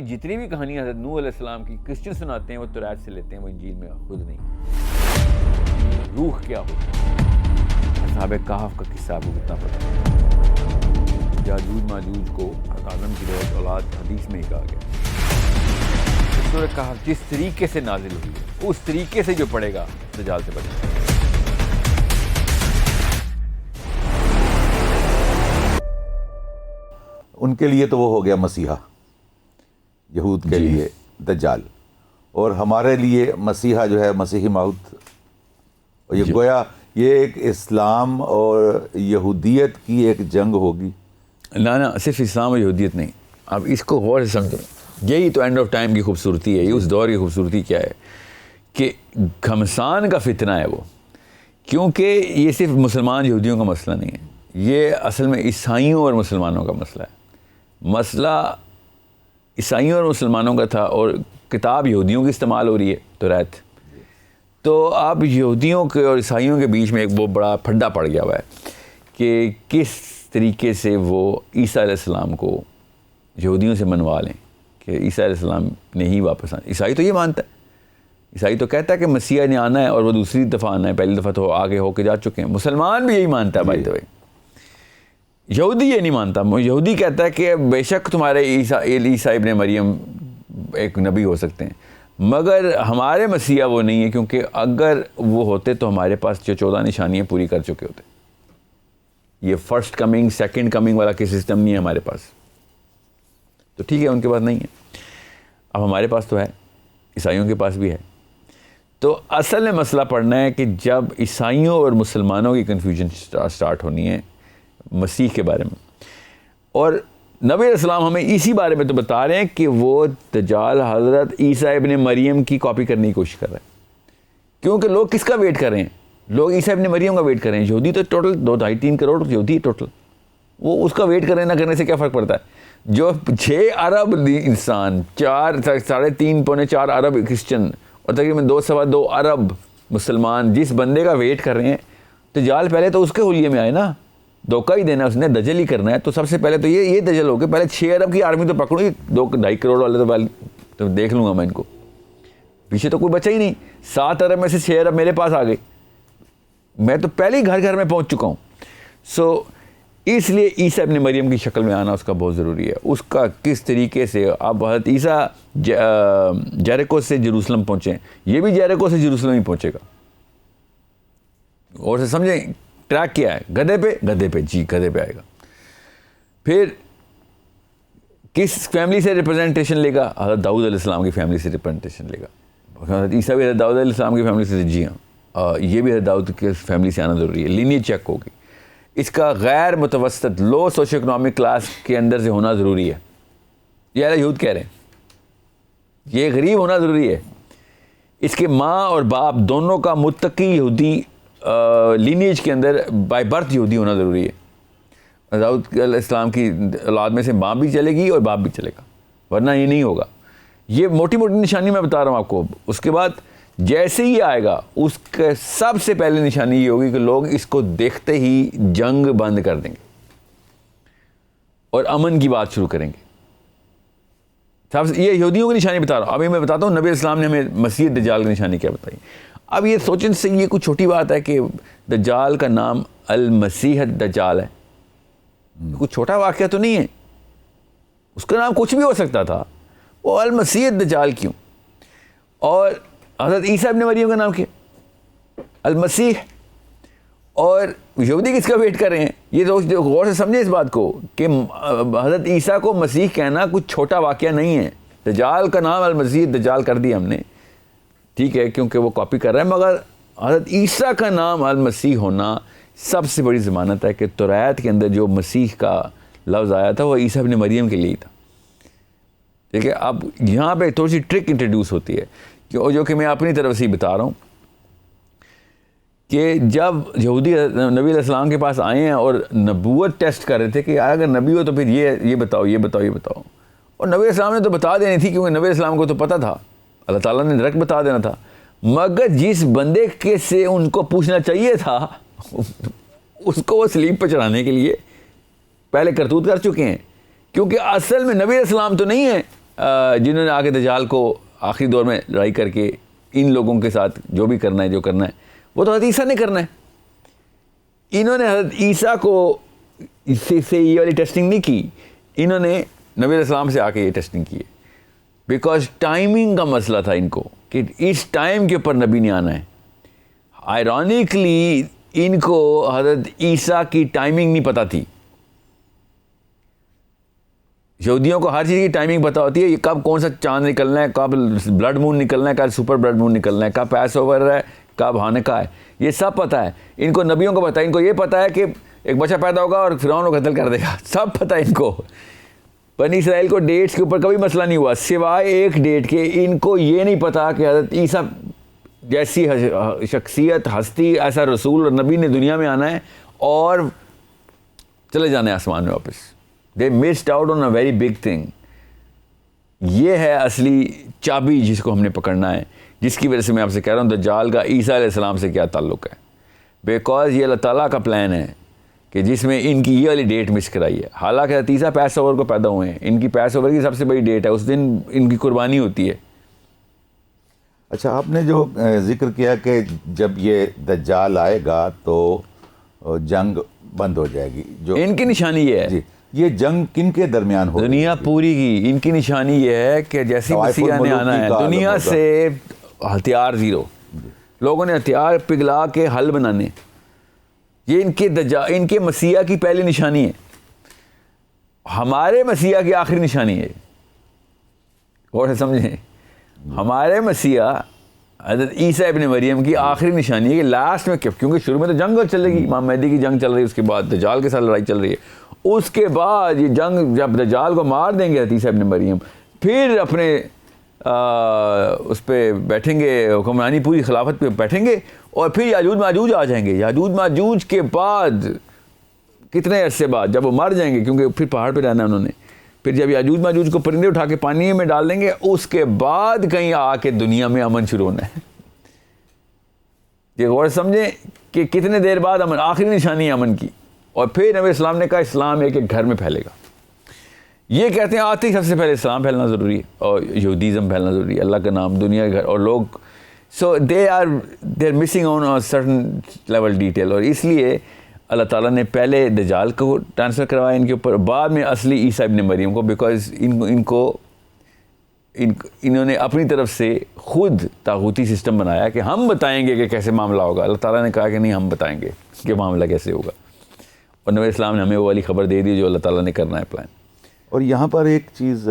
جتنی بھی کہانیاں حضرت نوح علیہ السلام کی کرسچن سناتے ہیں وہ توریت سے لیتے ہیں, وہ انجیل میں خود نہیں. روح کیا ہوتی ہے؟ اصحاب کہف کا قصہ آپ کو کتنا پتہ ہے؟ یاجوج ماجوج کو آدم کی اولاد حدیث میں ہی کہا گیا. سورہ کہف جس طریقے سے نازل ہوئی ہے اس طریقے سے جو پڑھے گا دجال سے بچے گا. ان کے لیے تو وہ ہو گیا مسیحا, یہود کے لیے دجال, اور ہمارے لیے مسیحا جو ہے مسیحی موعود. یہ گویا یہ ایک اسلام اور یہودیت کی ایک جنگ ہوگی. نا صرف اسلام اور یہودیت نہیں, آپ اس کو غور سے سمجھیں. یہی تو اینڈ آف ٹائم کی خوبصورتی ہے. یہ اس دور کی خوبصورتی کیا ہے کہ گھمسان کا فتنہ ہے وہ, کیونکہ یہ صرف مسلمان یہودیوں کا مسئلہ نہیں ہے, یہ اصل میں عیسائیوں اور مسلمانوں کا مسئلہ ہے. مسئلہ عیسائیوں اور مسلمانوں کا تھا, اور کتاب یہودیوں کی استعمال ہو رہی ہے توریت. تو اب یہودیوں کے اور عیسائیوں کے بیچ میں ایک بہت بڑا پھڈا پڑ گیا ہوا ہے کہ کس طریقے سے وہ عیسیٰ علیہ السلام کو یہودیوں سے منوا لیں کہ عیسیٰ علیہ السلام نے ہی واپس آنا. عیسائی تو یہ مانتا ہے, عیسائی تو کہتا ہے کہ مسیح نے آنا ہے اور وہ دوسری دفعہ آنا ہے, پہلی دفعہ تو آگے ہو کے جا چکے ہیں. مسلمان بھی یہی مانتا ہے بائی دا وے. یہودی یہ نہیں مانتا. یہودی کہتا ہے کہ بے شک تمہارے عیسیٰ ابن مریم ایک نبی ہو سکتے ہیں, مگر ہمارے مسیح وہ نہیں ہے, کیونکہ اگر وہ ہوتے تو ہمارے پاس جو 14 نشانیاں پوری کر چکے ہوتے. یہ فرسٹ کمنگ سیکنڈ کمنگ والا کوئی سسٹم نہیں ہے ہمارے پاس. تو ٹھیک ہے, ان کے پاس نہیں ہے, اب ہمارے پاس تو ہے, عیسائیوں کے پاس بھی ہے. تو اصل میں مسئلہ پڑھنا ہے کہ جب عیسائیوں اور مسلمانوں کی کنفیوژن سٹارٹ ہونی ہے مسیح کے بارے میں, اور نبی علیہ السلام ہمیں اسی بارے میں تو بتا رہے ہیں کہ وہ دجال حضرت عیسیٰ ابن مریم کی کاپی کرنے کی کوشش کر رہے ہیں. کیونکہ لوگ کس کا ویٹ کر رہے ہیں؟ لوگ عیسیٰ ابن مریم کا ویٹ کر رہے ہیں. یہودی تو ٹوٹل 2-2.5-3 کروڑ یہودی ٹوٹل, وہ اس کا ویٹ کرنے نہ کرنے سے کیا فرق پڑتا ہے؟ جو 6 ارب انسان, 3.5-4 ارب کرسچن اور تقریباً 2-2.25 ارب مسلمان جس بندے کا ویٹ کر رہے ہیں, دجال پہلے تو اس کے حلیے میں آئے نا, دھوکہ ہی دینا, اس نے دجل ہی کرنا ہے. تو سب سے پہلے تو یہ دجل ہو گئے. پہلے 6 ارب کی آرمی تو پکڑوں, 2-2.5 کروڑ والے تو دیکھ لوں گا میں ان کو. پیچھے تو کوئی بچا ہی نہیں. 7 ارب میں سے 6 ارب میرے پاس آ گئے, میں تو پہلے ہی گھر میں پہنچ چکا ہوں. سو اس لیے عیسیٰ ابن مریم کی شکل میں آنا اس کا بہت ضروری ہے. اس کا کس طریقے سے اب حضرت عیسیٰ جیریکو سے جروسلم پہنچے, یہ بھی جیریکو سے جروسلم ہی پہنچے گا. اور سے سمجھیں ٹریک کیا ہے, گدھے پہ جی گدھے پہ آئے گا. پھر کس فیملی سے ریپرزنٹیشن لے گا؟ حضرت داؤد علیہ السلام کی فیملی سے ریپرزنٹیشن لے گا. حضرت عیسیٰ بھی حضرت داؤد علیہ السلام کی فیملی سے, جی ہاں, یہ بھی حضرت داؤد کی فیملی سے آنا ضروری ہے. لینیج چیک ہوگی. اس کا غیر متوسط لو سوشو اکنامک کلاس کے اندر سے ہونا ضروری ہے. یہ اہل یہود کہہ رہے ہیں, یہ غریب ہونا ضروری ہے. اس کے ماں اور باپ دونوں کا متقی یہودی لینیج کے اندر بائی برتھ یہودی ہونا ضروری ہے. داؤد علیہ السلام کی اولاد میں سے ماں بھی چلے گی اور باپ بھی چلے گا, ورنہ یہ نہیں ہوگا. یہ موٹی موٹی نشانی میں بتا رہا ہوں آپ کو. اس کے بعد جیسے ہی آئے گا اس کے سب سے پہلے نشانی یہ ہوگی کہ لوگ اس کو دیکھتے ہی جنگ بند کر دیں گے اور امن کی بات شروع کریں گے. یہ یہودیوں کی نشانی بتا رہا ہوں. ابھی میں بتاتا ہوں نبی اسلام نے ہمیں مسیح دجال کی نشانی کیا بتائی. اب یہ سوچنے سے یہ کوئی چھوٹی بات ہے کہ دجال کا نام المسیح دجال ہے. کوئی چھوٹا واقعہ تو نہیں ہے, اس کا نام کچھ بھی ہو سکتا تھا. وہ المسیح دجال کیوں؟ اور حضرت عیسیٰ ابن مریم کا نام کیا؟ المسیح. اور یہودی کس کا ویٹ کر رہے ہیں؟ یہ غور سے سمجھیں اس بات کو کہ حضرت عیسیٰ کو مسیح کہنا کچھ چھوٹا واقعہ نہیں ہے. دجال کا نام المسیح دجال کر دیا ہم نے, ٹھیک ہے, کیونکہ وہ کاپی کر رہا ہے, مگر حضرت عیسیٰ کا نام المسیح ہونا سب سے بڑی ضمانت ہے کہ توریت کے اندر جو مسیح کا لفظ آیا تھا وہ عیسیٰ ابن مریم کے لیے تھا. ٹھیک ہے. اب یہاں پہ تھوڑی سی ٹرک انٹروڈیوس ہوتی ہے جو کہ میں اپنی طرف سے ہی بتا رہا ہوں کہ جب یہودی نبی علیہ السلام کے پاس آئے ہیں اور نبوت ٹیسٹ کر رہے تھے کہ اگر نبی ہو تو پھر یہ بتاؤ. اور نبی علیہ السلام نے تو بتا دینی تھی, کیونکہ نبی علیہ السلام کو تو پتہ تھا, اللہ تعالیٰ نے ڈائریکٹ بتا دینا تھا. مگر جس بندے کے سے ان کو پوچھنا چاہیے تھا اس کو وہ سلیب پہ چڑھانے کے لیے پہلے کرتوت کر چکے ہیں. کیونکہ اصل میں نبی علیہ السلام تو نہیں ہے, جنہوں نے آگے دجال کو آخری دور میں لڑائی کر کے ان لوگوں کے ساتھ جو بھی کرنا ہے جو کرنا ہے وہ تو حضرت عیسیٰ نے کرنا ہے. انہوں نے حضرت عیسیٰ کو سے یہ والی ٹیسٹنگ نہیں کی, انہوں نے نبی علیہ السلام سے آ کے یہ ٹیسٹنگ کی ہے, بیکاز ٹائمنگ کا مسئلہ تھا ان کو کہ اس ٹائم کے اوپر نبی نے آنا ہے. آئرونکلی ان کو حضرت عیسیٰ کی ٹائمنگ نہیں پتہ تھی. یہودیوں کو ہر چیز کی ٹائمنگ پتہ ہوتی ہے, یہ کب کون سا چاند نکلنا ہے, کب بلڈ مون نکلنا ہے, کب سپر بلڈ مون نکلنا ہے, کب پیس اوور ہے, کب ہانکا ہے, یہ سب پتہ ہے. ان کو نبیوں کو پتہ ہے, ان کو یہ پتہ ہے کہ ایک بچہ پیدا ہوگا اور فرعون کو قتل کر دے گا, سب پتہ ہے ان کو. بنی اسرائیل کو ڈیٹس کے اوپر کبھی مسئلہ نہیں ہوا سوائے ایک ڈیٹ کے. ان کو یہ نہیں پتہ کہ حضرت عیسیٰ جیسی شخصیت, ہستی, ایسا رسول اور نبی نے دنیا میں آنا ہے اور چلے جانا ہے آسمان میں واپس. They missed out on a very big thing. یہ ہے اصلی چابی جس کو ہم نے پکڑنا ہے, جس کی وجہ سے میں آپ سے کہہ رہا ہوں دجال کا عیسیٰ علیہ السلام سے کیا تعلق ہے. بیکاز یہ اللہ تعالیٰ کا پلان ہے کہ جس میں ان کی یہ والی ڈیٹ مس کرائی ہے. حالانکہ عیسیٰ پیس اوور کو پیدا ہوئے ہیں, ان کی پیس اوور کی سب سے بڑی ڈیٹ ہے, اس دن ان کی قربانی ہوتی ہے. اچھا, آپ نے جو ذکر کیا کہ جب یہ دجال آئے گا تو جنگ بند ہو جائے گی, جو ان کی نشانی یہ ہے. جی, یہ جنگ کن کے درمیان ہو, دنیا پوری کی. ان کی نشانی یہ ہے کہ جیسی مسیح نے آنا ہے دنیا سے ہتھیار زیرو, لوگوں نے ہتھیار پگھلا کے حل بنانے. یہ ان کے مسیح کی پہلی نشانی ہے, ہمارے مسیح کی آخری نشانی ہے. اور سمجھیں, ہمارے مسیح حضرت عیسیٰ ابن مریم کی آخری نشانی ہے کہ لاسٹ میں, کیونکہ شروع میں تو جنگ چلے گی, امام مہدی کی جنگ چل رہی ہے, اس کے بعد دجال کے ساتھ لڑائی چل رہی ہے, اس کے بعد یہ جنگ جب دجال کو مار دیں گے حضرت عیسیٰ ابن مریم, پھر اپنے اس پہ بیٹھیں گے, حکمرانی پوری خلافت پہ بیٹھیں گے, اور پھر یاجوج ماجوج آ جائیں گے. یاجوج ماجوج کے بعد کتنے عرصے بعد جب وہ مر جائیں گے, کیونکہ پھر پہاڑ پہ رہنا ہے انہوں نے, پھر جب یاجوج ماجوج کو پرندے اٹھا کے پانی میں ڈال دیں گے, اس کے بعد کہیں آ کے دنیا میں امن شروع ہونا ہے. یہ غور سمجھیں کہ کتنے دیر بعد امن, آخری نشانی ہے امن کی. اور پھر نبی اسلام نے کہا اسلام ایک ایک گھر میں پھیلے گا. یہ کہتے ہیں آتے ہی سب سے پہلے اسلام پھیلنا ضروری ہے اور یہودیزم پھیلنا ضروری ہے, اللہ کا نام دنیا کے گھر, اور لوگ so they are missing on certain level detail. اور اس لیے اللہ تعالیٰ نے پہلے دجال کو ٹرانسفر کروایا ان کے اوپر, بعد میں اصلی عیسیٰ ابن مریم کو, بیکاز انہوں نے اپنی طرف سے خود طاغوتی سسٹم بنایا کہ ہم بتائیں گے کہ کیسے معاملہ ہوگا. اللہ تعالیٰ نے کہا کہ نہیں, ہم بتائیں گے کہ معاملہ کیسے ہوگا, اور نبی اسلام نے ہمیں وہ والی خبر دے دی جو اللہ تعالیٰ نے کرنا ہے پلان. اور یہاں پر ایک چیز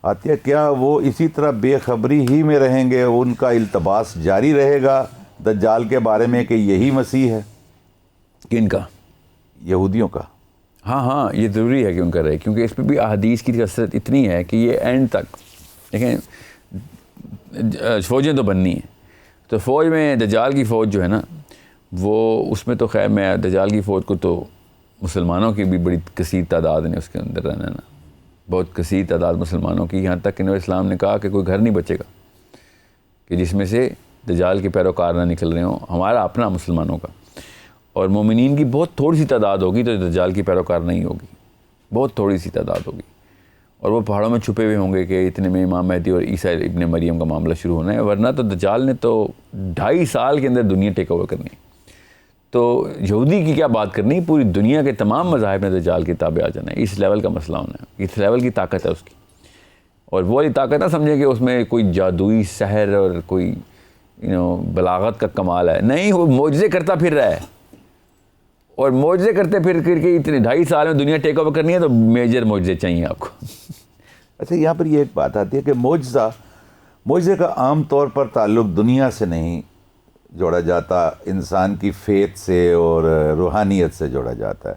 آتی ہے, کیا وہ اسی طرح بے خبری ہی میں رہیں گے, ان کا التباس جاری رہے گا دجال کے بارے میں کہ یہی مسیح ہے؟ کن کا؟ یہودیوں کا. ہاں, یہ ضروری ہے کہ ان کا رہے, کیونکہ اس پہ بھی احادیث کی کثرت اتنی ہے کہ یہ اینڈ تک دیکھیں, فوجیں تو بننی ہیں, تو فوج میں دجال کی فوج جو ہے نا, وہ اس میں تو خیر میں دجال کی فوج کو تو مسلمانوں کی بھی بڑی کثیر تعداد نے اس کے اندر رہنا نا, بہت کثیر تعداد مسلمانوں کی, یہاں تک کہ نبی اسلام نے کہا کہ کوئی گھر نہیں بچے گا کہ جس میں سے دجال کے پیروکار نہ نکل رہے ہوں, ہمارا اپنا مسلمانوں کا. اور مومنین کی بہت تھوڑی سی تعداد ہوگی تو دجال کی پیروکار نہیں ہوگی, بہت تھوڑی سی تعداد ہوگی, اور وہ پہاڑوں میں چھپے ہوئے ہوں گے کہ اتنے میں امام مہدی اور عیسیٰ ابن مریم کا معاملہ شروع ہونا ہے. ورنہ تو دجال نے تو 2.5 سال کے اندر دنیا ٹیک اوور کرنی ہے. تو یہودی کی کیا بات کرنی, پوری دنیا کے تمام مذاہب نے دجال کے تابع آ جانا ہے. اس لیول کا مسئلہ ہونا ہے, اس لیول کی طاقت ہے اس کی. اور وہ والی طاقت نہ سمجھیں کہ اس میں کوئی جادوئی سحر اور کوئی بلاغت کا کمال ہے, نہیں, وہ معجزے کرتا پھر رہا ہے, اور معجزے کرتے پھر کے اتنے 2.5 سال میں دنیا ٹیک اوور کرنی ہے, تو میجر معجزے چاہیے آپ کو. اچھا, یہاں پر یہ ایک بات آتی ہے کہ معجزے کا عام طور پر تعلق دنیا سے نہیں جوڑا جاتا, انسان کی فیت سے اور روحانیت سے جوڑا جاتا ہے.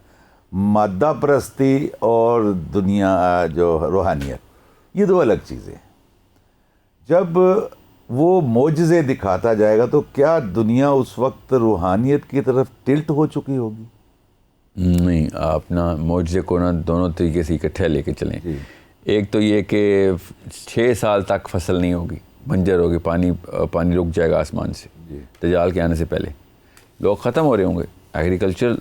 مادہ پرستی اور دنیا جو روحانیت, یہ دو الگ چیزیں. جب وہ معجزے دکھاتا جائے گا تو کیا دنیا اس وقت روحانیت کی طرف ٹلٹ ہو چکی ہوگی؟ نہیں, آپ نا معجزے کو نا دونوں طریقے سے اکٹھے لے کے چلیں. ایک تو یہ کہ 6 سال تک فصل نہیں ہوگی, بنجر ہوگی, پانی رک جائے گا آسمان سے. دجال کے آنے سے پہلے لوگ ختم ہو رہے ہوں گے, ایگریکلچر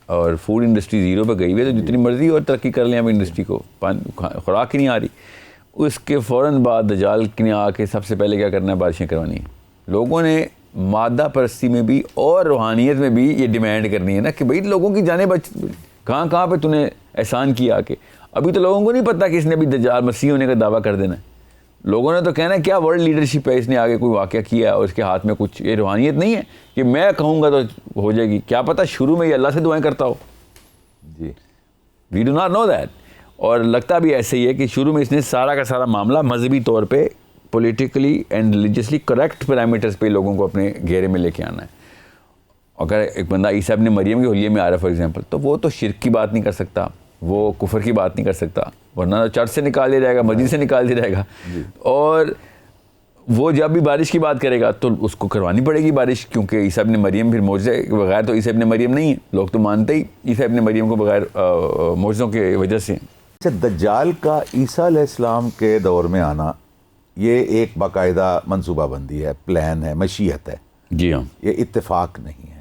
اور فوڈ انڈسٹری زیرو پہ گئی ہوئی ہے, تو جتنی مرضی اور ترقی کر لیں اب انڈسٹری کو, خوراک ہی نہیں آ رہی. اس کے فوراً بعد دجال نے آ کے سب سے پہلے کیا کرنا ہے؟ بارشیں کروانی ہیں. لوگوں نے مادہ پرستی میں بھی اور روحانیت میں بھی یہ ڈیمانڈ کرنی ہے نا کہ بھئی لوگوں کی جانیں کہاں پہ تو نے احسان کیا کہ ابھی تو لوگوں کو نہیں پتہ کہ اس نے بھی دجال مسیح ہونے کا دعویٰ کر دینا ہے. لوگوں نے تو کہنا ہے کیا ورلڈ لیڈرشپ ہے، اس نے آگے کوئی واقعہ کیا ہے اور اس کے ہاتھ میں کچھ. یہ روحانیت نہیں ہے کہ میں کہوں گا تو ہو جائے گی. کیا پتہ شروع میں یہ اللہ سے دعائیں کرتا ہو. جی we do not know that. اور لگتا بھی ایسے ہی ہے کہ شروع میں اس نے سارا کا سارا معاملہ مذہبی طور پہ politically and religiously correct parameters پہ لوگوں کو اپنے گھیرے میں لے کے آنا ہے. اگر ایک بندہ عیسیٰ ابن مریم کے حلیے میں آ رہا ہے فار ایگزامپل، تو وہ تو شرک کی بات نہیں کر سکتا، وہ کفر کی بات نہیں کر سکتا، ورنہ چرچ سے نکال دیا جائے گا، مسجد سے نکال دیا جائے گا. اور وہ جب بھی بارش کی بات کرے گا تو اس کو کروانی پڑے گی بارش، کیونکہ عیسیٰ ابن مریم پھر معجزے کے بغیر تو عیسیٰ ابن مریم نہیں ہے. لوگ تو مانتے ہی عیسیٰ ابن مریم کو بغیر معجزوں کی وجہ سے. اچھا، دجال کا عیسیٰ علیہ السلام کے دور میں آنا یہ ایک باقاعدہ منصوبہ بندی ہے، پلان ہے، مشیت ہے. جی ہاں، یہ اتفاق نہیں ہے.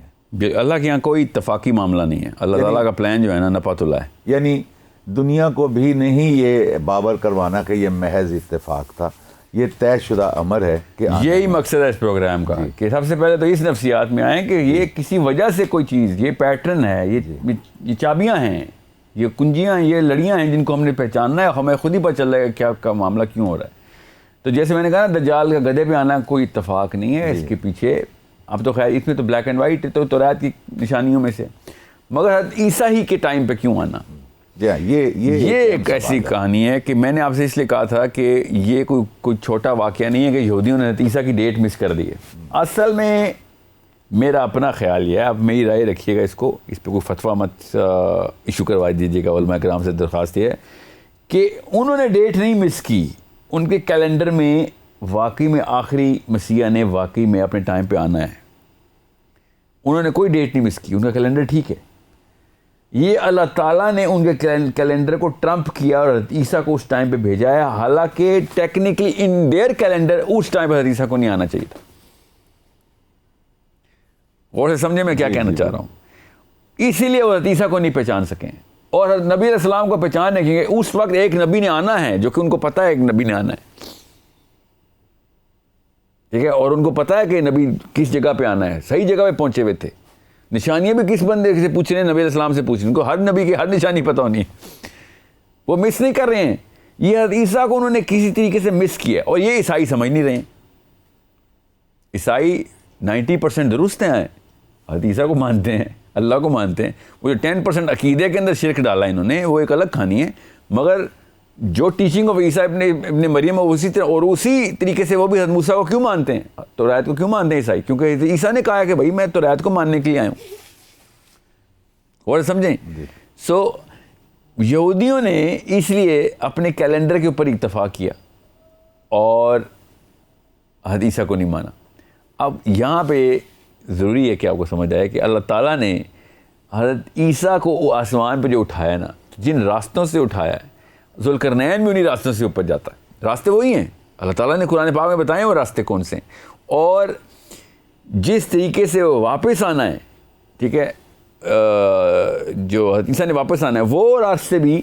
اللہ کے یہاں کوئی اتفاقی معاملہ نہیں ہے. اللہ تعالیٰ کا پلان جو ہے نا نپات اللہ ہے. یعنی دنیا کو بھی نہیں یہ باور کروانا کہ یہ محض اتفاق تھا، یہ طے شدہ امر ہے کہ یہی مقصد ہے اس پروگرام کا کہ سب سے پہلے تو اس نفسیات میں آئیں کہ یہ کسی وجہ سے کوئی چیز، یہ پیٹرن ہے، یہ چابیاں ہیں، یہ کنجیاں ہیں، یہ لڑیاں ہیں جن کو ہم نے پہچاننا ہے. ہمیں خود ہی پتہ چل رہا ہے کیا کا معاملہ کیوں ہو رہا ہے. تو جیسے میں نے کہا نا دجال کا گدھے پہ آنا کوئی اتفاق نہیں ہے. اس کے پیچھے اب تو خیر اس میں تو بلیک اینڈ وائٹ تو توریت کی نشانیوں میں سے، مگر حضرت عیسیٰ ہی کے ٹائم پہ کیوں آنا؟ یہ ایک ایسی کہانی ہے کہ میں نے آپ سے اس لیے کہا تھا کہ یہ کوئی چھوٹا واقعہ نہیں ہے کہ یہودیوں نے حضرت عیسیٰ کی ڈیٹ مس کر دی ہے. اصل میں میرا اپنا خیال یہ ہے، اب میری رائے رکھیے گا، اس پہ کوئی فتویٰ مت ایشو کروا دیجیے گا. علماء کرام سے درخواست یہ ہے کہ انہوں نے ڈیٹ نہیں مس کی. ان کے کیلنڈر میں واقعی میں آخری مسیح نے واقعی میں اپنے ٹائم پہ آنا ہے. انہوں نے کوئی ڈیٹ نہیں مس کی، ان کا کیلنڈر ٹھیک ہے. یہ اللہ تعالیٰ نے ان کے کیلنڈر کو ٹرمپ کیا اور حضرت عیسیٰ کو اس ٹائم پہ بھیجا ہے، حالانکہ ٹیکنیکلی ان دیئر کیلنڈر اس ٹائم پہ حضرت عیسیٰ کو نہیں آنا چاہیے تھا. غور سے سمجھے میں کیا کہنا چاہ رہا ہوں. اسی لیے وہ حضرت عیسیٰ کو نہیں پہچان سکیں اور نبی علیہ السلام کو پہچان رکھیں گے. اس وقت ایک نبی نے آنا ہے جو کہ ان کو پتہ ہے ایک نبی نے آنا ہے، ٹھیک ہے، اور ان کو پتہ ہے کہ نبی کس جگہ پہ آنا ہے، صحیح جگہ پہ پہنچے ہوئے تھے. نشانیاں بھی کس بندے سے پوچھ رہے ہیں؟ نبی علیہ السلام سے پوچھ رہے ہیں. ان کو ہر نبی کی ہر نشانی پتہ ہونی ہے، وہ مس نہیں کر رہے ہیں. یہ حضرت عیسیٰ کو انہوں نے کسی طریقے سے مس کیا اور یہ عیسائی سمجھ نہیں رہے ہیں. عیسائی 90% درست ہیں، حضرت عیسیٰ کو مانتے ہیں، اللہ کو مانتے ہیں. وہ جو 10% عقیدے کے اندر شرک ڈالا انہوں نے وہ ایک الگ کہانی ہے، مگر جو ٹیچنگ آف عیسیٰ ابن مریم ہے اسی طرح اور اسی طریقے سے وہ بھی حضرت موسیٰ کو کیوں مانتے ہیں، توریت کو کیوں مانتے ہیں عیسائی؟ کیونکہ عیسیٰ نے کہا ہے کہ بھائی میں توریت کو ماننے کے لیے آیا ہوں. اور سمجھیں سو یہودیوں نے اس لیے اپنے کیلنڈر کے اوپر اکتفا کیا اور حضرت عیسیٰ کو نہیں مانا. اب یہاں پہ ضروری ہے کہ آپ کو سمجھ آئے کہ اللہ تعالیٰ نے حضرت عیسیٰ کو وہ آسمان پہ جو اٹھایا نا، جن راستوں سے اٹھایا ہے، ذوالقرنین بھی انہیں راستوں سے اوپر جاتا ہے. راستے وہی ہیں، اللہ تعالیٰ نے قرآن پاک میں بتائے وہ راستے کون سے ہیں. اور جس طریقے سے وہ واپس آنا ہے، ٹھیک ہے، جو حضرت عیسیٰ نے واپس آنا ہے، وہ راستے بھی،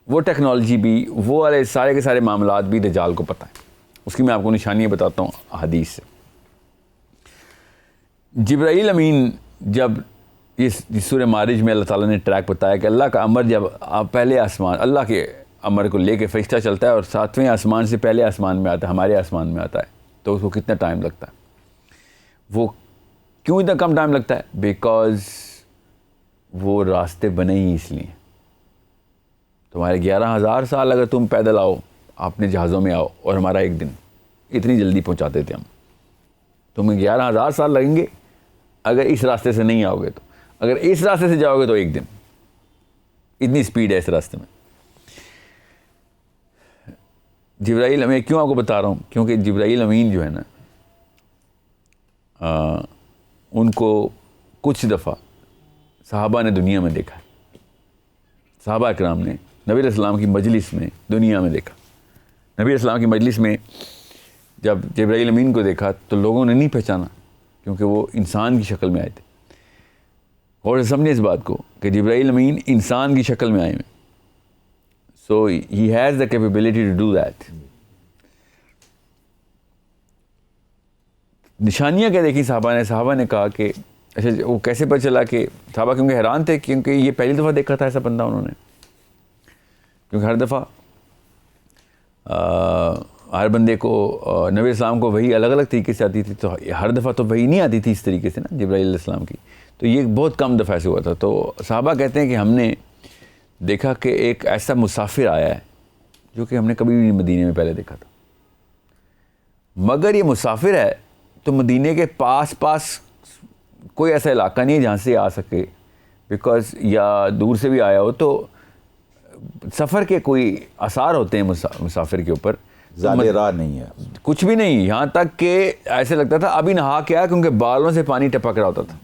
وہ ٹیکنالوجی بھی، وہ والے سارے کے سارے معاملات بھی دجال کو پتہ ہے. اس کی میں آپ کو نشانیاں بتاتا ہوں حدیث سے. جبرائیل امین جب اس سورہ معارج میں اللہ تعالیٰ نے ٹریک بتایا کہ اللہ کا امر جب پہلے آسمان، اللہ کے امر کو لے کے فرشتہ چلتا ہے اور 7ویں آسمان سے پہلے آسمان میں آتا ہے، ہمارے آسمان میں آتا ہے، تو اس کو کتنا ٹائم لگتا ہے؟ وہ کیوں اتنا کم ٹائم لگتا ہے؟ بیکاز وہ راستے بنے ہی اس لیے. تمہارے 11,000 سال اگر تم پیدل آؤ، اپنے جہازوں میں آؤ، اور ہمارا ایک دن، اتنی جلدی پہنچاتے تھے ہم. تمہیں 11,000 سال لگیں گے اگر اس راستے سے نہیں آؤ گے. تو اگر اس راستے سے جاؤ گے تو ایک دن. اتنی سپیڈ ہے اس راستے میں. جبرائیل، میں کیوں آپ کو بتا رہا ہوں؟ کیونکہ جبرائیل امین جو ہے نا، ان کو کچھ دفعہ صحابہ نے دنیا میں دیکھا ہے. صحابہ اکرام نے نبی علیہ السلام کی مجلس میں دنیا میں دیکھا. نبی علیہ السلام کی مجلس میں جب جبرائیل امین کو دیکھا تو لوگوں نے نہیں پہچانا کیونکہ وہ انسان کی شکل میں آئے تھے. اور سمجھیں اس بات کو کہ جبرائیل امین انسان کی شکل میں آئے ہیں. So he has the capability to do that. نشانیاں کیا دیکھی صحابہ نے کہا کہ اچھا وہ کیسے پتہ چلا کہ صحابہ کیونکہ حیران تھے کیونکہ یہ پہلی دفعہ دیکھا تھا ایسا بندہ انہوں نے, کیونکہ ہر دفعہ ہر بندے کو نبی اسلام کو وہی الگ الگ طریقے سے آتی تھی, تو ہر دفعہ تو وہی نہیں آتی تھی اس طریقے سے نا جبرائیل علیہ السلام کی, تو یہ بہت کم دفعہ سے ہوا تھا. تو صحابہ کہتے ہیں کہ ہم نے دیکھا کہ ایک ایسا مسافر آیا ہے جو کہ ہم نے کبھی بھی مدینے میں پہلے دیکھا تھا, مگر یہ مسافر ہے تو مدینے کے پاس کوئی ایسا علاقہ نہیں ہے جہاں سے آ سکے, بیکاز یا دور سے بھی آیا ہو تو سفر کے کوئی آثار ہوتے ہیں مسافر کے اوپر, زیادہ راہ نہیں ہے, کچھ بھی نہیں, یہاں تک کہ ایسے لگتا تھا ابھی نہا کے آیا کیونکہ بالوں سے پانی ٹپک رہا ہوتا تھا.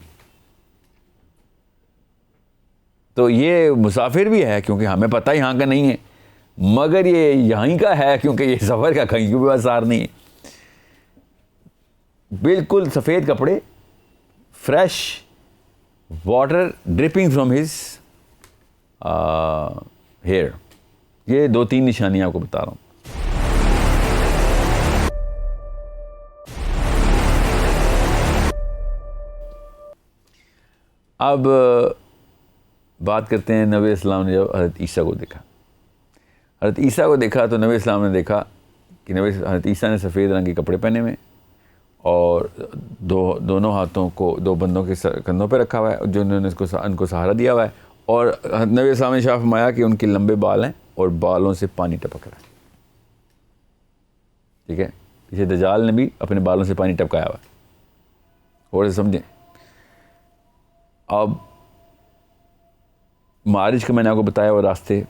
تو یہ مسافر بھی ہے کیونکہ ہمیں پتہ یہاں کا نہیں ہے, مگر یہ یہیں کا ہے کیونکہ یہ سفر کا کہیں بھی آثار نہیں ہے. بالکل سفید کپڑے, fresh water dripping from his hair. یہ 2-3 نشانیاں آپ کو بتا رہا ہوں. اب بات کرتے ہیں نبی اسلام نے جب حضرت عیسیٰ کو دیکھا. حضرت عیسیٰ کو دیکھا تو نبی اسلام نے دیکھا کہ حضرت عیسیٰ نے سفید رنگ کے کپڑے پہنے ہوئے اور دونوں ہاتھوں کو 2 بندوں کے کندھوں پہ رکھا ہوا ہے جو انہوں نے ان کو سہارا دیا ہوا ہے, اور نبی اسلام نے شاہ فرمایا کہ ان کے لمبے بال ہیں اور بالوں سے پانی ٹپک رہا ہے. ٹھیک ہے, پیچھے دجال نے بھی اپنے بالوں سے پانی ٹپکایا ہوا ہے, اور سمجھیں. اب معارج کا میں نے آپ کو بتایا وہ راستے,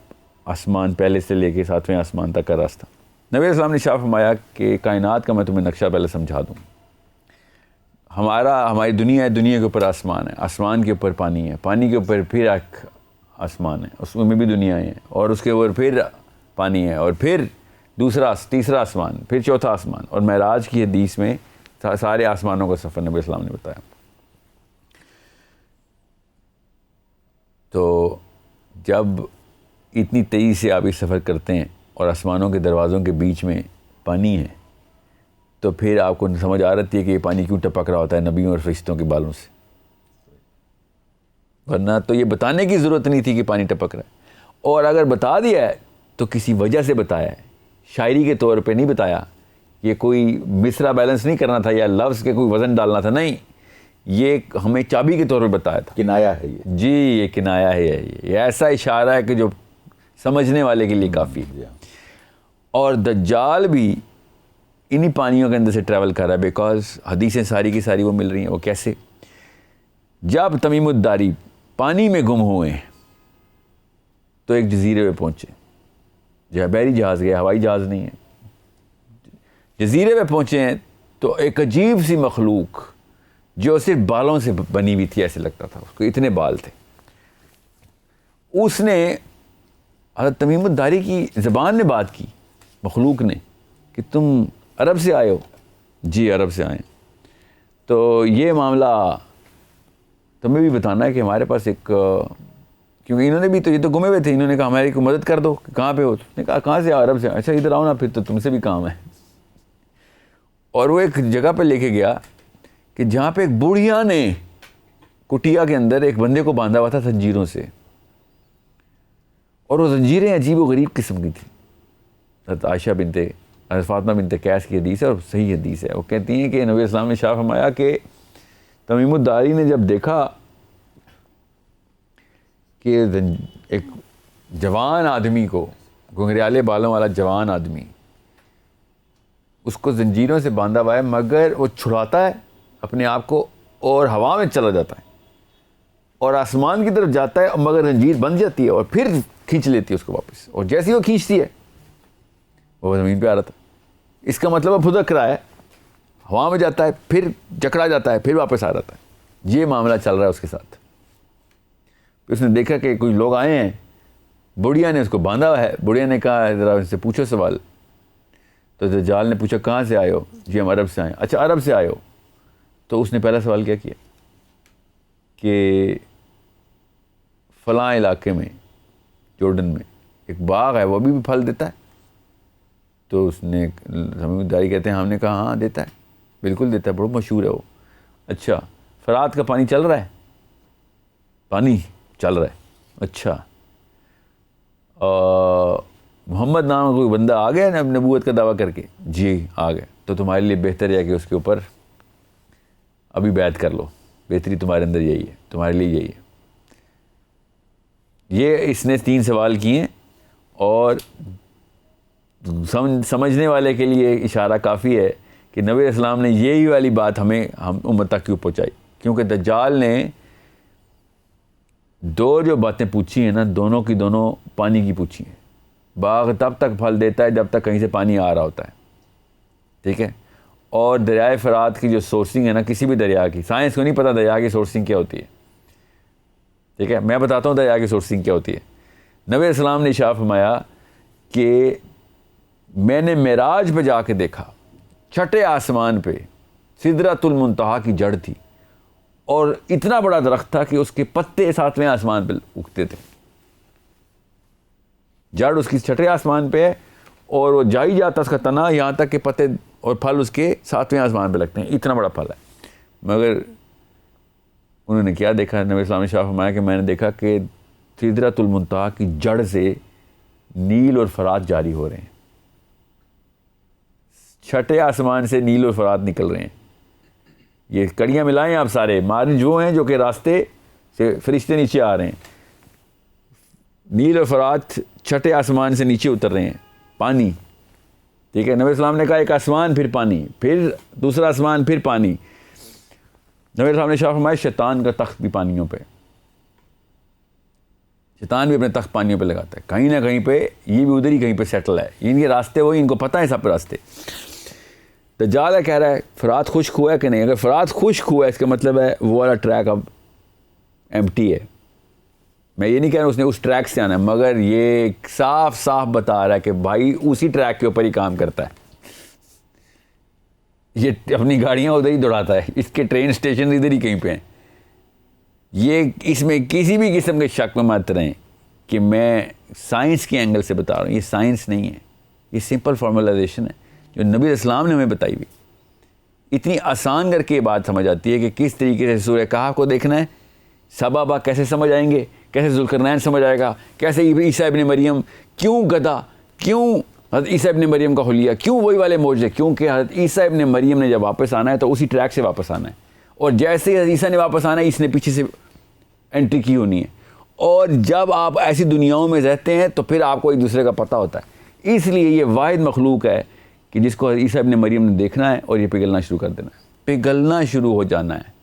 آسمان پہلے سے لے کے 7ویں آسمان تک کا راستہ. نبی اسلام نے شاہ فرمایا کہ کائنات کا میں تمہیں نقشہ پہلے سمجھا دوں. ہماری دنیا ہے, دنیا کے اوپر آسمان ہے, آسمان کے اوپر پانی ہے, پانی کے اوپر پھر ایک آسمان ہے, اس میں بھی دنیا ہے, اور اس کے اوپر پھر پانی ہے, اور پھر تیسرا آسمان, پھر چوتھا آسمان. اور معراج کی حدیث میں سارے آسمانوں کا سفر نبی اسلام نے بتایا. تو جب اتنی تیزی سے آپ یہ سفر کرتے ہیں اور آسمانوں کے دروازوں کے بیچ میں پانی ہے, تو پھر آپ کو سمجھ آ رہتی ہے کہ یہ پانی کیوں ٹپک رہا ہوتا ہے نبیوں اور فرشتوں کے بالوں سے, ورنہ تو یہ بتانے کی ضرورت نہیں تھی کہ پانی ٹپک رہا ہے. اور اگر بتا دیا ہے تو کسی وجہ سے بتایا ہے, شاعری کے طور پہ نہیں بتایا, یہ کوئی مصرع بیلنس نہیں کرنا تھا یا لفظ کے کوئی وزن ڈالنا تھا, نہیں, یہ ہمیں چابی کے طور پہ بتایا تھا. کنایا ہے یہ, جی یہ کنایا ہے, یہ ایسا اشارہ ہے کہ جو سمجھنے والے کے لیے کافی ہے. اور دجال بھی انہی پانیوں کے اندر سے ٹریول کر رہا ہے, بیکاز حدیثیں ساری کی ساری وہ مل رہی ہیں. وہ کیسے؟ جب تمیم الداری پانی میں گم ہوئے تو ایک جزیرے پہ پہنچے, بحری جہاز گیا, ہوائی جہاز نہیں ہے, جزیرے پہ پہنچے ہیں تو ایک عجیب سی مخلوق جو صرف بالوں سے بنی ہوئی تھی, ایسے لگتا تھا اس کو اتنے بال تھے, اس نے حضرت تمیم الداری کی زبان میں بات کی, مخلوق نے, کہ تم عرب سے آئے ہو؟ جی عرب سے آئے. تو یہ معاملہ تمہیں بھی بتانا ہے کہ ہمارے پاس ایک, کیونکہ انہوں نے بھی تو یہ تو گمے ہوئے تھے, انہوں نے کہا ہماری کو مدد کر دو, کہاں پہ ہو؟ نے کہا کہاں سے؟ عرب سے. اچھا ادھر آؤ نا, پھر تو تم سے بھی کام ہے. اور وہ ایک جگہ پہ لے کے گیا کہ جہاں پہ ایک بوڑھیا نے کٹیا کے اندر ایک بندے کو باندھا ہوا تھا زنجیروں سے, اور وہ زنجیریں عجیب و غریب قسم کی تھیں. حضرت عائشہ حضرت فاطمہ بنت قیس کی حدیث ہے اور صحیح حدیث ہے. وہ کہتی ہیں کہ نبی اسلام نے شاہ فرمایا کہ تمیم الداری نے جب دیکھا کہ ایک جوان آدمی کو, گھنگریالے بالوں والا جوان آدمی, اس کو زنجیروں سے باندھا ہوا ہے, مگر وہ چھڑاتا ہے اپنے آپ کو اور ہوا میں چلا جاتا ہے اور آسمان کی طرف جاتا ہے, مگر زنجیر بند جاتی ہے اور پھر کھینچ لیتی ہے اس کو واپس, اور جیسے ہی وہ کھینچتی ہے وہ زمین پہ آ رہا تھا. اس کا مطلب وہ پھدک رہا ہے, ہوا میں جاتا ہے, پھر جکڑا جاتا ہے, پھر واپس آ جاتا ہے. یہ معاملہ چل رہا ہے اس کے ساتھ. اس نے دیکھا کہ کچھ لوگ آئے ہیں, بڑھیا نے اس کو باندھا ہوا ہے. بڑھیا نے کہا ذرا ان سے پوچھو سوال. تو دجال نے پوچھا کہاں سے آئے ہو؟ جی ہم عرب سے آئے. اچھا عرب سے آئے ہو؟ تو اس نے پہلا سوال کیا کیا کہ فلاں علاقے میں, جورڈن میں ایک باغ ہے وہ بھی پھل دیتا ہے؟ تو اس نے سمجھداری کہتے ہیں ہم نے کہا ہاں دیتا ہے، بالکل دیتا ہے، بہت مشہور ہے وہ. اچھا فرات کا پانی چل رہا ہے؟ پانی چل رہا ہے. اچھا محمد نام کا کوئی بندہ آ گیا نبوت کا دعویٰ کر کے؟ جی آ گیا. تو تمہارے لیے بہتر ہے کہ اس کے اوپر ابھی بیعت کر لو، بہتری تمہارے اندر یہی ہے، تمہارے لیے یہی ہے. یہ اس نے 3 سوال کیے اور سمجھنے والے کے لیے اشارہ کافی ہے کہ نبی علیہ السلام نے یہی والی بات ہم امت تک کیوں پہنچائی. کیونکہ دجال نے 2 جو باتیں پوچھی ہیں نا، دونوں کی دونوں پانی کی پوچھی ہیں. باغ تب تک پھل دیتا ہے جب تک کہیں سے پانی آ رہا ہوتا ہے، ٹھیک ہے. اور دریائے فرات کی جو سورسنگ ہے نا کسی بھی دریا کی، سائنس کو نہیں پتہ دریا کی سورسنگ کیا ہوتی ہے، ٹھیک ہے. میں بتاتا ہوں دریا کی سورسنگ کیا ہوتی ہے. نبی علیہ السلام نے ارشاد فرمایا کہ میں نے معراج پہ جا کے دیکھا، چھٹے آسمان پہ سدرۃ المنتہا کی جڑ تھی اور اتنا بڑا درخت تھا کہ اس کے پتے 7ویں آسمان پہ اگتے تھے. جڑ اس کی چھٹے آسمان پہ ہے اور وہ جائی جاتا اس کا تنا یہاں تک کہ پتے اور پھل اس کے 7ویں آسمان پہ لگتے ہیں. اتنا بڑا پھل ہے. مگر انہوں نے کیا دیکھا؟ نبی اسلام نے شاہ فرمایا کہ میں نے دیکھا کہ سدرۃ المنتہا کی جڑ سے نیل اور فرات جاری ہو رہے ہیں. چھٹے آسمان سے نیل اور فرات نکل رہے ہیں. یہ کڑیاں ملائیں آپ سارے، مارج وہ ہیں جو کہ راستے سے فرشتے نیچے آ رہے ہیں. نیل اور فرات چھٹے آسمان سے نیچے اتر رہے ہیں، پانی، ٹھیک ہے. نبی اسلام نے کہا ایک آسمان پھر پانی، پھر دوسرا آسمان پھر پانی. نبی اسلام نے شاہ فرمایا شیطان کا تخت بھی پانیوں پہ، شیطان بھی اپنے تخت پانیوں پہ لگاتا ہے. کہیں نہ کہیں پہ یہ بھی ادھر ہی کہیں پہ سیٹل ہے. ان کے راستے وہی، ان کو پتہ ہے سب راستے. دجال ہے کہہ رہا ہے فرات خشک ہوا ہے کہ نہیں. اگر فرات خشک ہوا ہے اس کا مطلب ہے وہ والا ٹریک اب ایمٹی ہے. میں یہ نہیں کہہ رہا اس نے اس ٹریک سے آنا ہے، مگر یہ صاف صاف بتا رہا ہے کہ بھائی اسی ٹریک کے اوپر ہی کام کرتا ہے. یہ اپنی گاڑیاں ادھر ہی دوڑاتا ہے، اس کے ٹرین اسٹیشن ادھر ہی کہیں پہ ہیں. یہ اس میں کسی بھی قسم کے شک میں مت رہیں کہ میں سائنس کے اینگل سے بتا رہا ہوں. یہ سائنس نہیں ہے، یہ سمپل فارمولائزیشن ہے جو نبی علیہ السلام نے ہمیں بتائی ہوئی. اتنی آسان کر کے یہ بات سمجھ آتی ہے کہ کس طریقے سے سورہ کہف کو دیکھنا ہے. صحابہ کیسے سمجھ آئیں گے، کیسے ذوالقرنین سمجھ آئے گا، کیسے عیسیٰ ابن مریم کیوں گدھا، کیوں حضرت عیسیٰ ابن مریم کا حلیہ، کیوں وہی والے معجزے. کیونکہ حضرت عیسیٰ ابن مریم نے جب واپس آنا ہے تو اسی ٹریک سے واپس آنا ہے. اور جیسے ہی حضرت عیسیٰ نے واپس آنا ہے اس نے پیچھے سے انٹری کی ہونی ہے. اور جب آپ ایسی دنیاؤں میں رہتے ہیں تو پھر آپ کو ایک دوسرے کا پتہ ہوتا ہے. اس لیے یہ واحد مخلوق ہے کہ جس کو عیسیٰ ابن مریم نے دیکھنا ہے اور یہ پگھلنا شروع کر دینا ہے، پگھلنا شروع ہو جانا ہے.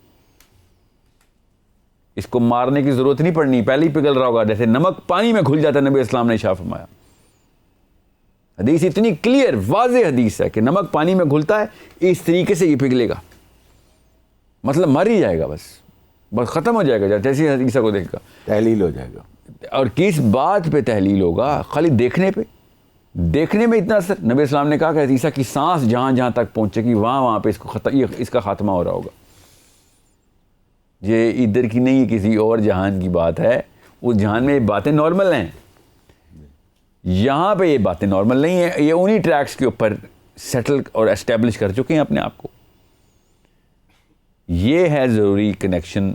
اس کو مارنے کی ضرورت نہیں پڑنی، پہلے ہی پگھل رہا ہوگا جیسے نمک پانی میں گھل جاتا ہے. نبی اسلام نے ارشاد فرمایا، حدیث اتنی کلیئر واضح حدیث ہے کہ نمک پانی میں گھلتا ہے اس طریقے سے یہ پگھلے گا، مطلب مر ہی جائے گا، بس ختم ہو جائے گا. جیسے عیسیٰ کو دیکھے گا تحلیل ہو جائے گا. اور کس بات پہ تحلیل ہوگا؟ خالی دیکھنے پہ. دیکھنے میں اتنا اثر. نبی اسلام نے کہا کہ عیسیٰ کی سانس جہاں جہاں تک پہنچے گی وہاں پہ اس کا خاتمہ ہو رہا ہوگا. یہ ادھر کی نہیں، کسی اور جہان کی بات ہے. اس جہان میں یہ باتیں نارمل ہیں، یہاں پہ یہ باتیں نارمل نہیں ہیں. یہ انہی ٹریکس کے اوپر سیٹل اور اسٹیبلش کر چکے ہیں اپنے آپ کو. یہ ہے ضروری کنیکشن.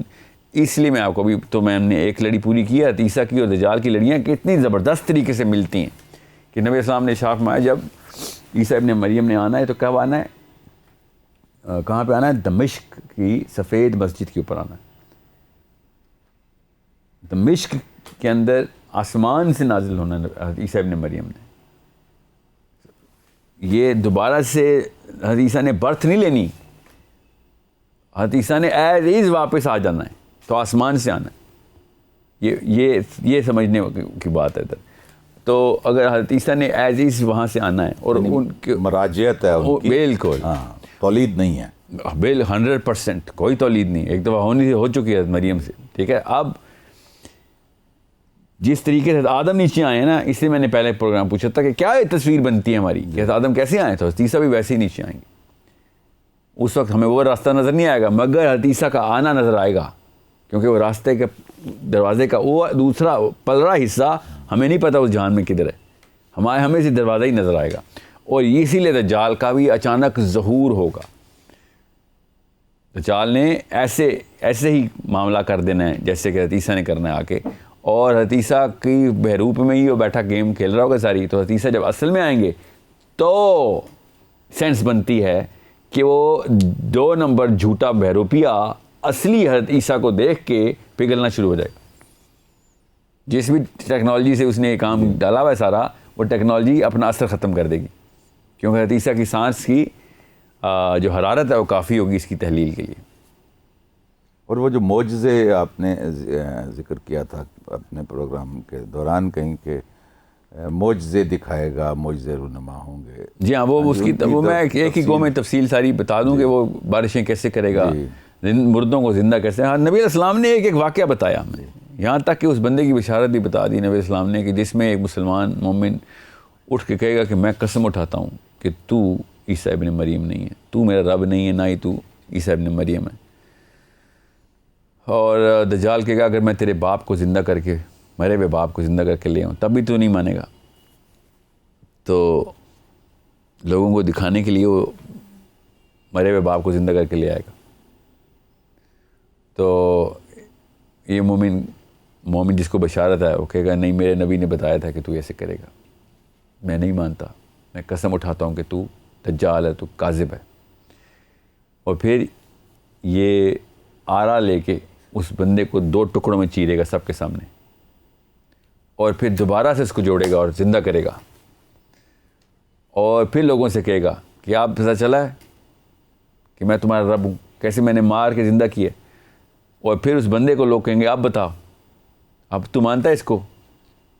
اس لیے میں آپ کو بھی تو میں نے ایک لڑی پوری کی ہے عیسیٰ کی اور دجال کی لڑیاں کتنی زبردست طریقے سے ملتی ہیں کہ نبی اسلام نے ارشاد فرمایا جب عیسیٰ ابن مریم نے آنا ہے تو کب آنا ہے، کہاں پہ آنا ہے؟ دمشق کی سفید مسجد کے اوپر آنا ہے. دمشق کے اندر آسمان سے نازل ہونا عیسیٰ ابن مریم نے. یہ دوبارہ سے حضرت عیسیٰ نے برتھ نہیں لینی، حضرت عیسیٰ نے ایز ایز واپس آ جانا ہے تو آسمان سے آنا ہے. یہ سمجھنے کی بات ہے ادھر. تو اگر حضرت عیسیٰ نے ایز ایز وہاں سے آنا ہے اور ان کے مراجعت ہے ان کی، بالکل تولید نہیں ہے، 100% کوئی تولید نہیں. ایک دفعہ ہو چکی ہے مریم سے، ٹھیک ہے. اب جس طریقے سے آدم نیچے آئے ہیں نا، اس لیے میں نے پہلے پروگرام پوچھا تھا کہ کیا تصویر بنتی ہے ہماری کہ آدم کیسے آئے، تو حضرت عیسیٰ بھی ویسے ہی نیچے آئیں گے. اس وقت ہمیں وہ راستہ نظر نہیں آئے گا مگر حضرت عیسیٰ کا آنا نظر آئے گا، کیونکہ وہ راستے کے دروازے کا وہ دوسرا پلرا حصہ ہمیں نہیں پتہ اس جہان میں کدھر ہے. ہمیں سے دروازہ ہی نظر آئے گا. اور اسی لیے دجال کا بھی اچانک ظہور ہوگا. دجال نے ایسے ہی معاملہ کر دینا ہے جیسے کہ عیسیٰ نے کرنا ہے آ کے, اور عیسیٰ کی بہروپ میں ہی وہ بیٹھا گیم کھیل رہا ہوگا ساری. تو عیسیٰ جب اصل میں آئیں گے تو سینس بنتی ہے کہ وہ 2 نمبر جھوٹا بہروپیہ اصلی حضرت عیسیٰ کو دیکھ کے پگھلنا شروع ہو جائے گا. جس بھی ٹیکنالوجی سے اس نے یہ کام ڈالا ہوا ہے سارا, وہ ٹیکنالوجی اپنا اثر ختم کر دے گی, کیونکہ حضرت عیسیٰ کی سانس کی جو حرارت ہے وہ کافی ہوگی اس کی تحلیل کے لیے. اور وہ جو معجزے آپ نے ذکر کیا تھا اپنے پروگرام کے دوران کہیں کہ معجزے دکھائے گا, معجزے رونما ہوں گے. جی ہاں, وہ اس کی وہ میں ایک ہی گو میں تفصیل ساری بتا دوں کہ وہ بارشیں کیسے کرے گا, مردوں کو زندہ کیسے. ہاں, نبی علیہ السلام نے ایک واقعہ بتایا ہمیں, یہاں تک کہ اس بندے کی بشارت بھی بتا دی نبی علیہ السلام نے, کہ جس میں ایک مسلمان مومن اٹھ کے کہے گا کہ میں قسم اٹھاتا ہوں کہ تو عیسیٰ ابن مریم نہیں ہے, تو میرا رب نہیں ہے, نہ ہی تو عیسیٰ ابن مریم ہے. اور دجال کہے گا اگر میں تیرے باپ کو زندہ کر کے, مرے ہوئے باپ کو زندہ کر کے لے آؤں تب بھی تو نہیں مانے گا. تو لوگوں کو دکھانے کے لیے وہ مرے ہوئے باپ کو زندہ کر کے لے آئے گا. تو یہ مومن جس کو بشارت ہے وہ کہے گا نہیں, میرے نبی نے بتایا تھا کہ تو ایسے کرے گا, میں نہیں مانتا, میں قسم اٹھاتا ہوں کہ تو دجال ہے, تو کاذب ہے. اور پھر یہ آرا لے کے اس بندے کو 2 ٹکڑوں میں چیرے گا سب کے سامنے, اور پھر دوبارہ سے اس کو جوڑے گا اور زندہ کرے گا. اور پھر لوگوں سے کہے گا کہ آپ پتہ چلا ہے کہ میں تمہارا رب ہوں, کیسے میں نے مار کے زندہ کیا. اور پھر اس بندے کو لوگ کہیں گے اب بتاؤ, اب تو مانتا ہے اس کو؟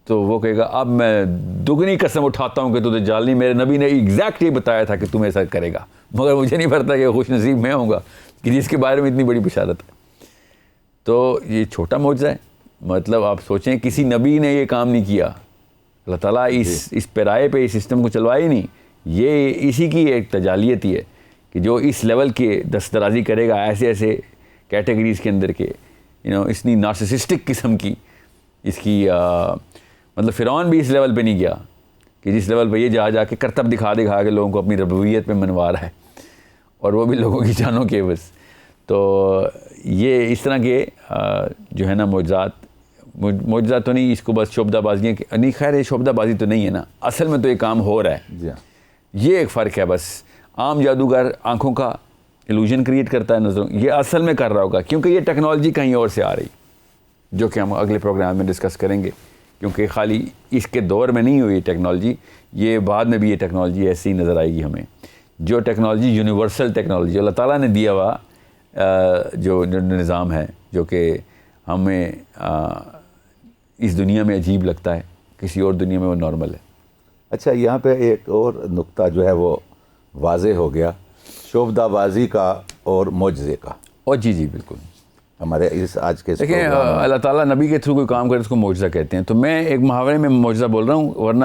تو وہ کہے گا اب میں دگنی قسم اٹھاتا ہوں کہ تو دجال نہیں, میرے نبی نے ایگزیکٹ یہ بتایا تھا کہ تم ایسا کرے گا, مگر مجھے نہیں پتا کہ خوش نصیب میں ہوں گا کہ جس کے بارے میں اتنی بڑی بشارت ہے. تو یہ چھوٹا معجزہ ہے, مطلب آپ سوچیں کسی نبی نے یہ کام نہیں کیا, اللہ تعالیٰ اس پیرائے پہ اس سسٹم کو چلوایا ہی نہیں. یہ اسی کی ایک تجالیت ہی ہے کہ جو اس لیول کے دسترازی کرے گا ایسے کیٹیگریز کے اندر کے اتنی نارسسسٹک قسم کی اس کی مطلب فرعون بھی اس لیول پہ نہیں گیا کہ جس لیول پہ یہ جا کے کرتب دکھا کے لوگوں کو اپنی ربوبیت پہ منوا رہا ہے, اور وہ بھی لوگوں کی جانوں کے عوض. تو یہ اس طرح کے جو ہے نا معجزہ تو نہیں, اس کو بس شعبدہ بازیاں نہیں, خیر یہ شعبدہ بازی تو نہیں ہے نا, اصل میں تو یہ کام ہو رہا ہے. یہ ایک فرق ہے بس. عام جادوگر آنکھوں کا ایلوژن کریٹ کرتا ہے نظروں, یہ اصل میں کر رہا ہوگا کیونکہ یہ ٹیکنالوجی کہیں اور سے آ رہی, جو کہ ہم اگلے پروگرام میں ڈسکس کریں گے, کیونکہ خالی اس کے دور میں نہیں ہوئی ٹیکنالوجی, یہ بعد میں بھی یہ ٹیکنالوجی ایسی نظر آئے گی ہمیں. جو ٹیکنالوجی یونیورسل ٹیکنالوجی اللہ تعالیٰ نے دیا ہوا جو نظام ہے, جو کہ ہمیں اس دنیا میں عجیب لگتا ہے, کسی اور دنیا میں وہ نارمل ہے. اچھا, یہاں پہ ایک اور نقطہ جو ہے وہ واضح ہو گیا, شعبدہ بازی کا اور معجزے کا. اور جی بالکل, ہمارے اس آج کے دیکھیں اللہ تعالیٰ نبی کے تھرو کوئی کام کرے اس کو معجزہ کہتے ہیں. تو میں ایک محاورے میں معجزہ بول رہا ہوں, ورنہ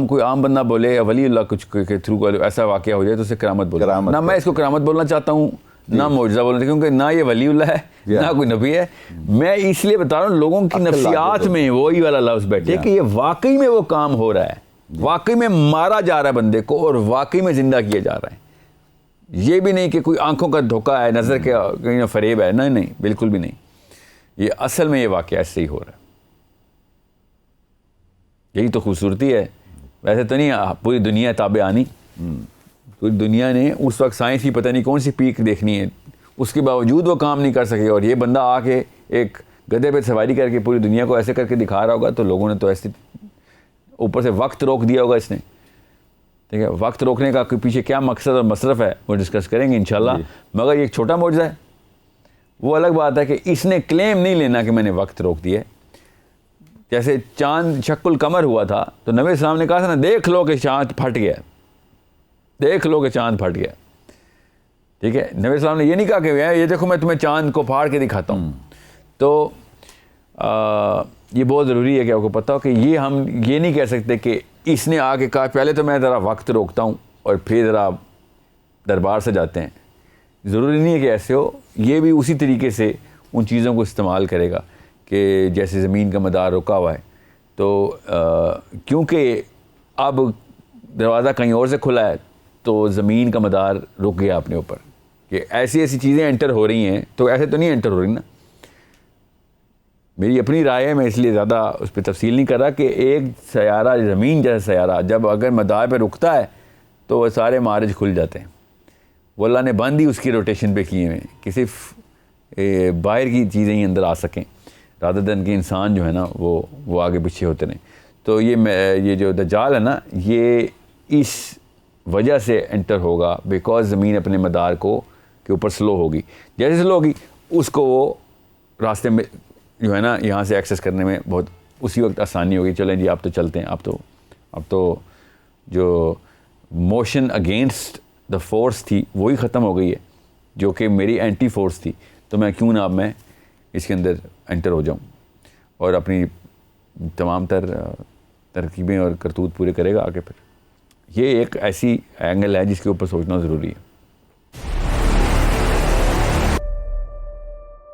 کوئی عام بندہ بولے یا ولی اللہ کچھ کے تھرو ایسا واقعہ ہو جائے تو اسے کرامت بول رہا ہوں. نہ میں اس کو کرامت بولنا چاہتا ہوں, نہ معجزہ بولنا چاہتا ہوں, کیونکہ نہ یہ ولی اللہ ہے نہ کوئی نبی ہے. میں اس لیے بتا رہا ہوں لوگوں کی نفسیات میں وہی والا لفظ بیٹھے کہ یہ واقعی میں وہ کام ہو رہا ہے, واقعی میں مارا جا رہا ہے بندے کو اور واقعی میں زندہ کیا جا رہا ہے. یہ بھی نہیں کہ کوئی آنکھوں کا دھوکہ ہے, نظر کے فریب ہے, نہیں بالکل بھی نہیں. یہ اصل میں یہ واقعہ ایسے ہی ہو رہا ہے. یہی تو خوبصورتی ہے. ویسے تو نہیں پوری دنیا تابع آنی, پوری دنیا نے اس وقت سائنس کی پتہ نہیں کون سی پیک دیکھنی ہے, اس کے باوجود وہ کام نہیں کر سکے, اور یہ بندہ آ کے ایک گدھے پہ سواری کر کے پوری دنیا کو ایسے کر کے دکھا رہا ہوگا. تو لوگوں نے تو ایسے اوپر سے وقت روک دیا ہوگا اس نے. ٹھیک ہے, وقت روکنے کا پیچھے کیا مقصد اور مصرف ہے وہ ڈسکس کریں گے انشاءاللہ. مگر یہ ایک چھوٹا معجزہ ہے. وہ الگ بات ہے کہ اس نے کلیم نہیں لینا کہ میں نے وقت روک دیا. جیسے چاند شق القمر ہوا تھا تو نبی السلام نے کہا تھا نا, دیکھ لو کہ چاند پھٹ گیا, دیکھ لو کہ چاند پھٹ گیا. ٹھیک ہے, نبی السلام نے یہ نہیں کہا کہ یہ دیکھو میں تمہیں چاند کو پھاڑ کے دکھاتا ہوں. تو یہ بہت ضروری ہے کہ آپ کو پتہ ہو کہ یہ ہم یہ نہیں کہہ سکتے کہ اس نے آ کے کہا پہلے تو میں ذرا وقت روکتا ہوں اور پھر ذرا دربار سے جاتے ہیں. ضروری نہیں ہے کہ ایسے ہو. یہ بھی اسی طریقے سے ان چیزوں کو استعمال کرے گا کہ جیسے زمین کا مدار رکا ہوا ہے تو کیونکہ اب دروازہ کہیں اور سے کھلا ہے تو زمین کا مدار رک گیا اپنے اوپر کہ ایسی ایسی چیزیں انٹر ہو رہی ہیں، تو ایسے تو نہیں انٹر ہو رہی نا. میری اپنی رائے ہے، میں اس لیے زیادہ اس پہ تفصیل نہیں کر رہا کہ ایک سیارہ، زمین جیسا سیارہ جب اگر مدار پہ رکتا ہے تو وہ سارے معارج کھل جاتے ہیں. وہ اللہ نے بند ہی اس کی روٹیشن پہ کیے ہوئے کہ صرف باہر کی چیزیں ہی اندر آ سکیں، رادر دن کہ انسان جو ہے نا وہ آگے پیچھے ہوتے رہیں. تو یہ جو دجال ہے نا، یہ اس وجہ سے انٹر ہوگا بیکاز زمین اپنے مدار کے اوپر سلو ہوگی. جیسے سلو ہوگی اس کو وہ راستے میں جو ہے نا یہاں سے ایکسیس کرنے میں بہت اسی وقت آسانی ہوگی. چلیں جی آپ تو چلتے ہیں، اب تو جو موشن اگینسٹ دا فورس تھی وہی ختم ہو گئی ہے جو کہ میری اینٹی فورس تھی. تو میں کیوں نہ اب میں اس کے اندر انٹر ہو جاؤں اور اپنی تمام تر ترکیبیں اور کرتوت پورے کرے گا آگے. پھر یہ ایک ایسی اینگل ہے جس کے اوپر سوچنا ضروری ہے.